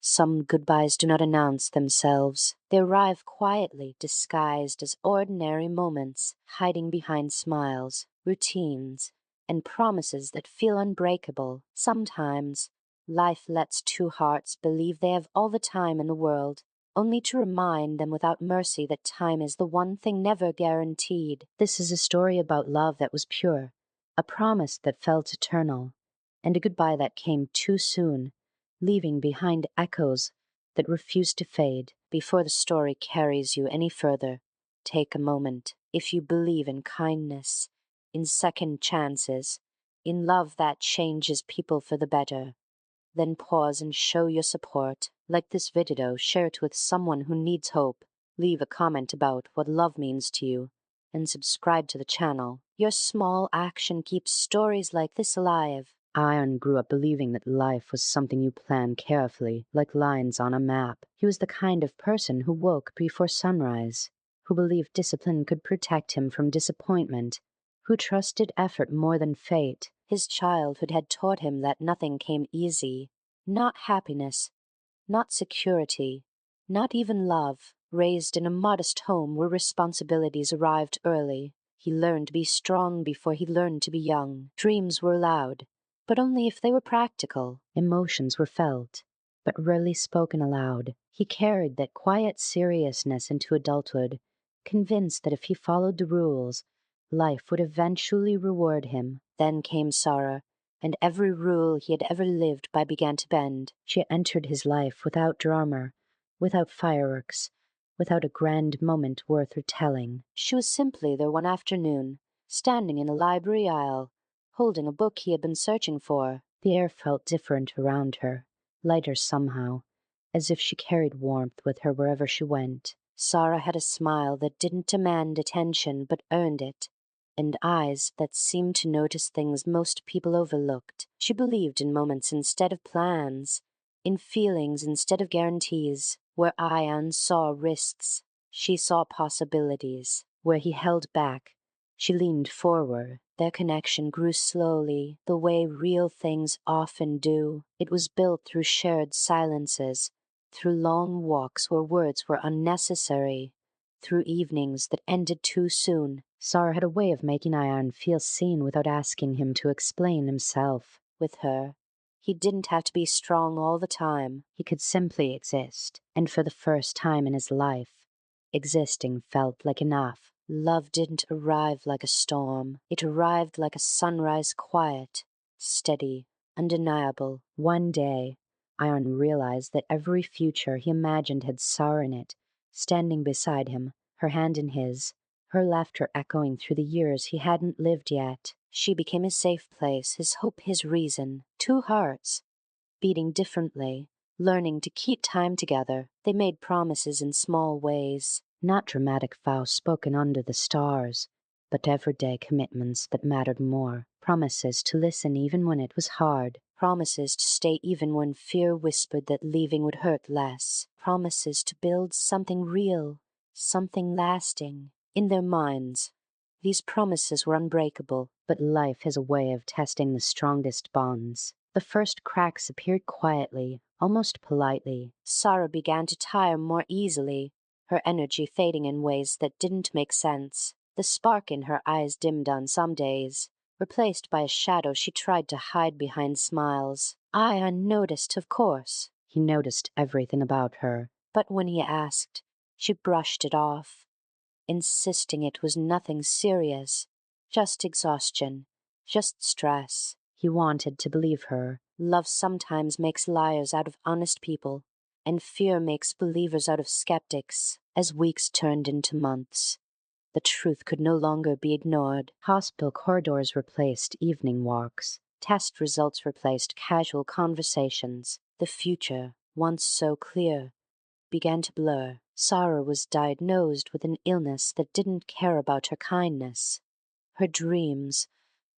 Some goodbyes do not announce themselves. They arrive quietly, disguised as ordinary moments, hiding behind smiles, routines, and promises that feel unbreakable. Sometimes life lets two hearts believe they have all the time in the world, only to remind them without mercy that time is the one thing never guaranteed. This is a story about love that was pure, a promise that felt eternal, and a goodbye that came too soon, leaving behind echoes that refuse to fade. Before the story carries you any further, take a moment. If you believe in kindness, in second chances, in love that changes people for the better, then pause and show your support. Like this video, share it with someone who needs hope. Leave a comment about what love means to you, and subscribe to the channel. Your small action keeps stories like this alive. Ion grew up believing that life was something you plan carefully, like lines on a map. He was the kind of person who woke before sunrise, who believed discipline could protect him from disappointment, who trusted effort more than fate. His childhood had taught him that nothing came easy, not happiness, not security, not even love. Raised in a modest home where responsibilities arrived early, he learned to be strong before he learned to be young. Dreams were loud, but only if they were practical. Emotions were felt, but rarely spoken aloud. He carried that quiet seriousness into adulthood, convinced that if he followed the rules, life would eventually reward him. Then came Sarah, and every rule he had ever lived by began to bend. She entered his life without drama, without fireworks, without a grand moment worth retelling. She was simply there one afternoon, standing in a library aisle, holding a book he had been searching for. The air felt different around her, lighter somehow, as if she carried warmth with her wherever she went. Sarah had a smile that didn't demand attention but earned it, and eyes that seemed to notice things most people overlooked. She believed in moments instead of plans, in feelings instead of guarantees. Where Ion saw risks, she saw possibilities. Where he held back, she leaned forward. Their connection grew slowly, the way real things often do. It was built through shared silences, through long walks where words were unnecessary, through evenings that ended too soon. Sarah had a way of making Ion feel seen without asking him to explain himself. With her, he didn't have to be strong all the time. He could simply exist. And for the first time in his life, existing felt like enough. Love didn't arrive like a storm. It arrived like a sunrise, quiet, steady, undeniable. One day, Ion realized that every future he imagined had Sarah in it, standing beside him, her hand in his, her laughter echoing through the years he hadn't lived yet. She became his safe place, his hope, his reason. Two hearts, beating differently, learning to keep time together. They made promises in small ways, not dramatic vows spoken under the stars, but everyday commitments that mattered more. Promises to listen even when it was hard. Promises to stay even when fear whispered that leaving would hurt less. Promises to build something real, something lasting. In their minds, these promises were unbreakable, but life has a way of testing the strongest bonds. The first cracks appeared quietly, almost politely. Sarah began to tire more easily, her energy fading in ways that didn't make sense. The spark in her eyes dimmed on some days, replaced by a shadow she tried to hide behind smiles. Ion noticed, of course. He noticed everything about her. But when he asked, she brushed it off, insisting it was nothing serious, just exhaustion, just stress. He wanted to believe her. Love sometimes makes liars out of honest people, and fear makes believers out of skeptics. As weeks turned into months, the truth could no longer be ignored. Hospital corridors replaced evening walks. Test results replaced casual conversations. The future, once so clear, began to blur. Sarah was diagnosed with an illness that didn't care about her kindness, her dreams,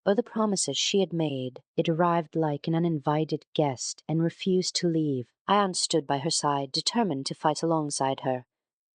or the promises she had made. It arrived like an uninvited guest and refused to leave. Ion stood by her side, determined to fight alongside her.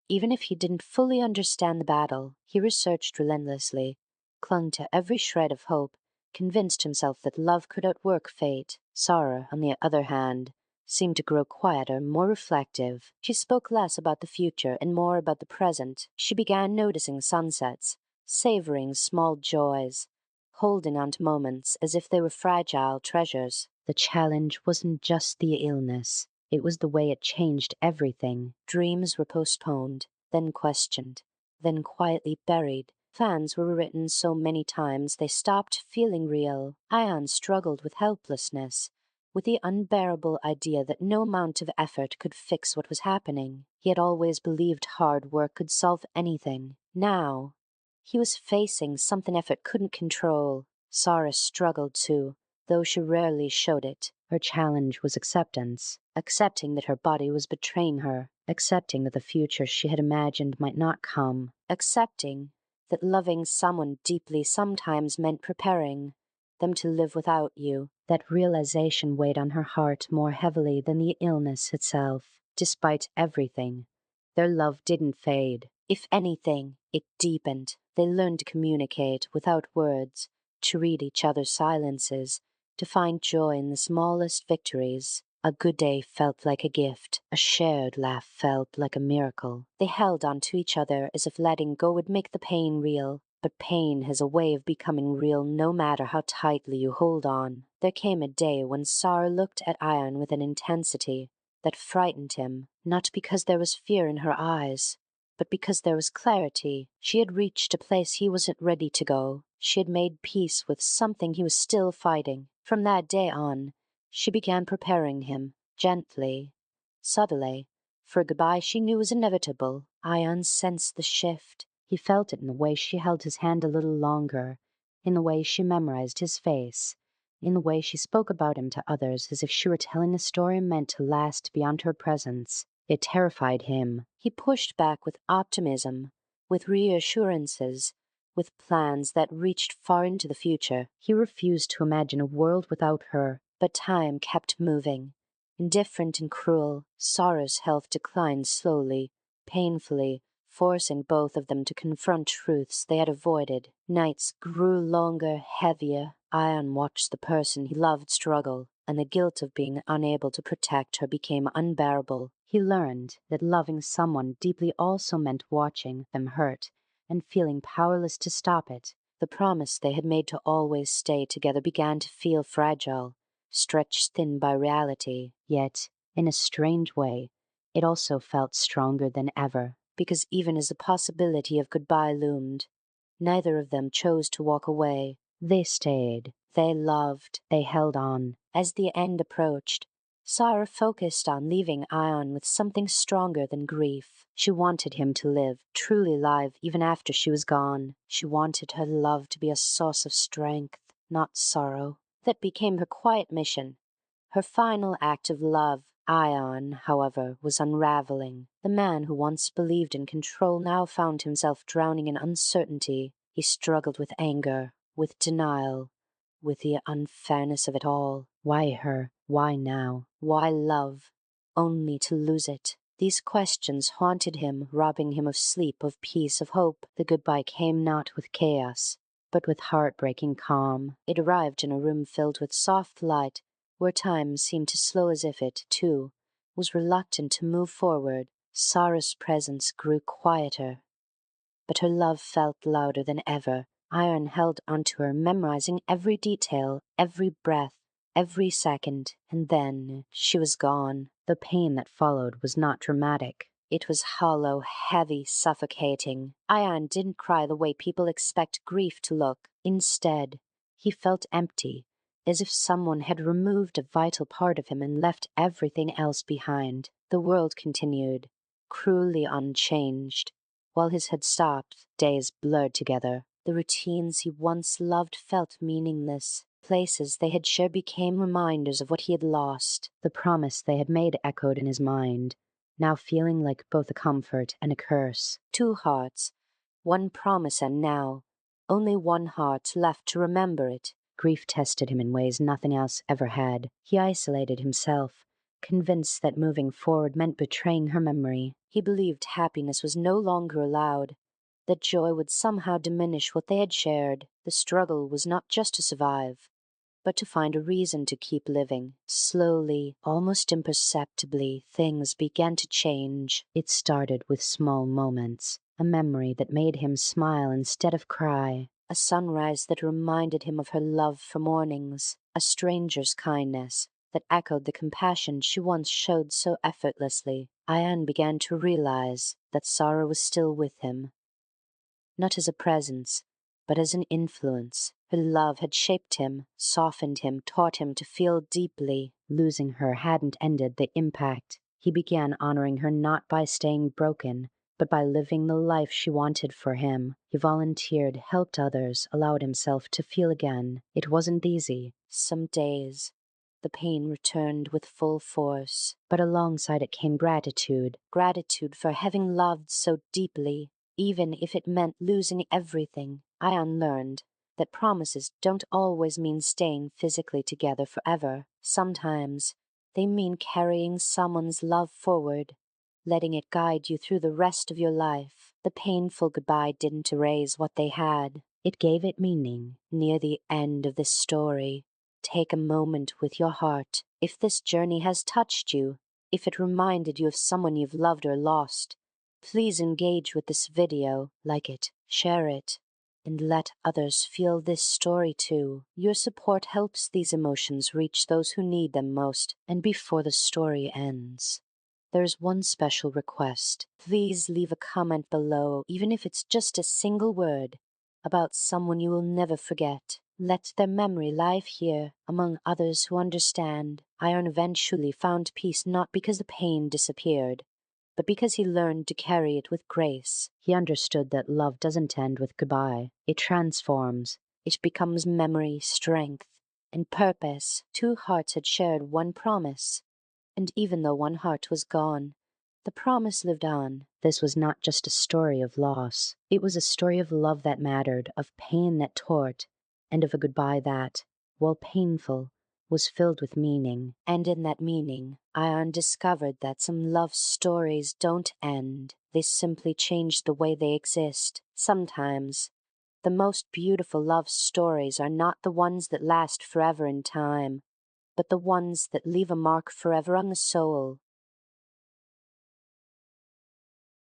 Even if he didn't fully understand the battle, he researched relentlessly, clung to every shred of hope, convinced himself that love could outwork fate. Sarah, on the other hand, seemed to grow quieter, more reflective. She spoke less about the future and more about the present. She began noticing sunsets, savoring small joys, holding on to moments as if they were fragile treasures. The challenge wasn't just the illness. It was the way it changed everything. Dreams were postponed, then questioned, then quietly buried. Plans were written so many times they stopped feeling real. Ion struggled with helplessness, with the unbearable idea that no amount of effort could fix what was happening. He had always believed hard work could solve anything. Now, he was facing something effort couldn't control. Sarah struggled too, though she rarely showed it. Her challenge was acceptance, accepting that her body was betraying her, accepting that the future she had imagined might not come, accepting that loving someone deeply sometimes meant preparing them to live without you. That realization weighed on her heart more heavily than the illness itself. Despite everything, their love didn't fade. If anything, it deepened. They learned to communicate without words, to read each other's silences, to find joy in the smallest victories. A good day felt like a gift. A shared laugh felt like a miracle. They held on to each other as if letting go would make the pain real. But pain has a way of becoming real no matter how tightly you hold on. There came a day when Sarah looked at Ion with an intensity that frightened him, not because there was fear in her eyes, but because there was clarity. She had reached a place he wasn't ready to go. She had made peace with something he was still fighting. From that day on, she began preparing him, gently, subtly, for a goodbye she knew was inevitable. Ion sensed the shift. He felt it in the way she held his hand a little longer, in the way she memorized his face, in the way she spoke about him to others as if she were telling a story meant to last beyond her presence. It terrified him. He pushed back with optimism, with reassurances, with plans that reached far into the future. He refused to imagine a world without her. But time kept moving. Indifferent and cruel, Sarah's health declined slowly, painfully, forcing both of them to confront truths they had avoided. Nights grew longer, heavier. Ion watched the person he loved struggle, and the guilt of being unable to protect her became unbearable. He learned that loving someone deeply also meant watching them hurt and feeling powerless to stop it. The promise they had made to always stay together began to feel fragile, stretched thin by reality. Yet, in a strange way, it also felt stronger than ever, because even as the possibility of goodbye loomed, neither of them chose to walk away. They stayed, they loved, they held on. As the end approached, Sarah focused on leaving Ion with something stronger than grief. She wanted him to live, truly live, even after she was gone. She wanted her love to be a source of strength, not sorrow. That became her quiet mission, her final act of love. Ion, however, was unraveling. The man who once believed in control now found himself drowning in uncertainty. He struggled with anger, with denial, with the unfairness of it all. Why her? Why now? Why love? Only to lose it. These questions haunted him, robbing him of sleep, of peace, of hope. The goodbye came not with chaos, but with heartbreaking calm. It arrived in a room filled with soft light, where time seemed to slow as if it, too, was reluctant to move forward. Sarah's presence grew quieter, but her love felt louder than ever. Iron held onto her, memorizing every detail, every breath, every second, and then she was gone. The pain that followed was not dramatic. It was hollow, heavy, suffocating. Ion didn't cry the way people expect grief to look. Instead, he felt empty, as if someone had removed a vital part of him and left everything else behind. The world continued, cruelly unchanged. While his had stopped, days blurred together. The routines he once loved felt meaningless. Places they had shared became reminders of what he had lost. The promise they had made echoed in his mind, now feeling like both a comfort and a curse. Two hearts, one promise, and now only one heart left to remember it. Grief tested him in ways nothing else ever had. He isolated himself, convinced that moving forward meant betraying her memory. He believed happiness was no longer allowed, that joy would somehow diminish what they had shared. The struggle was not just to survive, but to find a reason to keep living. Slowly, almost imperceptibly, things began to change. It started with small moments, a memory that made him smile instead of cry, a sunrise that reminded him of her love for mornings, a stranger's kindness that echoed the compassion she once showed so effortlessly. Ian began to realize that sorrow was still with him, not as a presence, but as an influence. Her love had shaped him, softened him, taught him to feel deeply. Losing her hadn't ended the impact. He began honoring her not by staying broken, but by living the life she wanted for him. He volunteered, helped others, allowed himself to feel again. It wasn't easy. Some days the pain returned with full force, but alongside it came gratitude. Gratitude for having loved so deeply, even if it meant losing everything. Ian learned that promises don't always mean staying physically together forever. Sometimes they mean carrying someone's love forward, letting it guide you through the rest of your life. The painful goodbye didn't erase what they had. It gave it meaning. Near the end of this story, take a moment with your heart. If this journey has touched you, if it reminded you of someone you've loved or lost, please engage with this video, like it, share it, and let others feel this story too. Your support helps these emotions reach those who need them most. And before the story ends, there's one special request. Please leave a comment below, even if it's just a single word, about someone you will never forget. Let their memory live here among others who understand. Iron eventually found peace not because the pain disappeared, but because he learned to carry it with grace. He understood that love doesn't end with goodbye. It transforms. It becomes memory, strength, and purpose. Two hearts had shared one promise, and even though one heart was gone, the promise lived on. This was not just a story of loss. It was a story of love that mattered, of pain that tore, and of a goodbye that, while painful, was filled with meaning. And in that meaning, Ian discovered that some love stories don't end. They simply change the way they exist. Sometimes the most beautiful love stories are not the ones that last forever in time, but the ones that leave a mark forever on the soul.